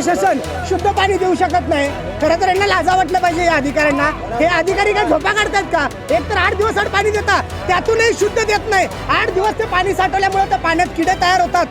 प्रशासन शुद्ध पाणी देऊ शकत नाही। खरं तर यांना लाजा वाटलं पाहिजे या अधिकाऱ्यांना। हे अधिकारी काय झोपा काढतात का? एक तर 8 दिवस पाणी देतात, त्यातूनही शुद्ध देत नाही। 8 दिवस ते पाणी साठवल्यामुळे त्या पाण्यात किडे तयार होतात,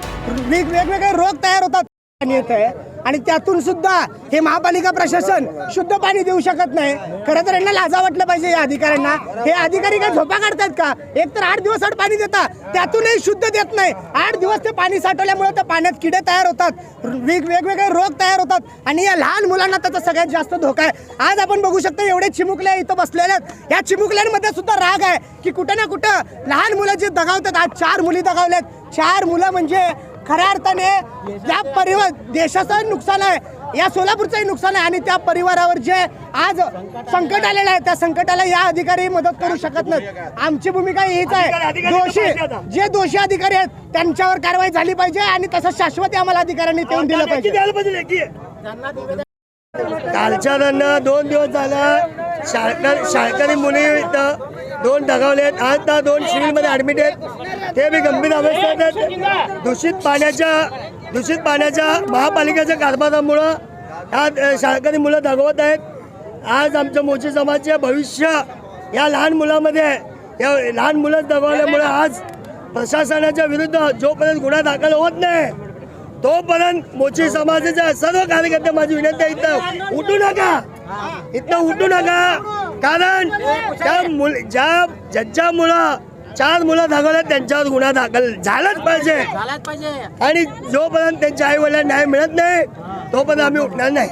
वेगवेगळे रोग तयार होतात पाणी येत आहे, आणि त्यातून सुद्धा हे महापालिका प्रशासन शुद्ध पाणी देऊ शकत नाही। खरं तर यांना लाजा वाटलं पाहिजे या अधिकाऱ्यांना। हे अधिकारी काय झोपा काढतात का? एक तर 8 दिवस पाणी देतात, त्यातूनही शुद्ध देत नाही। 8 दिवस ते पाणी साठवल्यामुळे त्या पाण्यात किडे तयार होतात, वेगवेगळे रोग तयार होतात, आणि या लहान मुलांना त्याचा सगळ्यात जास्त धोका आहे। आज आपण बघू शकतो एवढे चिमुकले इथं बसलेले आहेत, या चिमुकल्यांमध्ये सुद्धा राग आहे की कुठं ना कुठं लहान मुलं जे दगावतात। आज 4 मुली दगावल्यात। 4 मुलं म्हणजे खऱ्या अर्थाने या परिवार देशाचं नुकसान आहे, या सोलापूरचंही नुकसान आहे, आणि त्या परिवारावर जे आज संकट आलेलं आहे त्या संकटाला या अधिकारी मदत करू शकत नाहीत। आमची भूमिका हीच आहे, जे दोषी अधिकारी आहेत त्यांच्यावर कारवाई झाली पाहिजे, आणि तसं शाश्वती आम्हाला अधिकाऱ्यांनी देऊन दिलं पाहिजे। कालच्या दरम्यान 2 दिवस झाला शाळकरी मुली इथं 2 दगावलेत। आज 2 सिव्हिलमध्ये ऍडमिट आहेत, ते बी गंभीर अवस्थेत आहेत। दूषित पाण्याच्या महापालिकेच्या कारभारामुळं ह्या शाळकरी मुलं दगावत आहेत। आज आमच्या मोची समाजाचे भविष्य या लहान मुलामध्ये, या लहान मुलं दगावल्यामुळे आज प्रशासनाच्या विरुद्ध जोपर्यंत गुन्हा दाखल होत नाही तोपर्यंत मोची समाजाच्या सर्व कार्यकर्ते माझी विनंती आहे, इथं उठू नका, कारण त्या ज्यांच्यामुळं 4 मुलं दगावले त्यांच्यावर गुन्हा दाखल झालाच पाहिजे, आणि जोपर्यंत त्यांच्या आई वडिलांना न्याय मिळत नाही तोपर्यंत आम्ही उठणार नाही।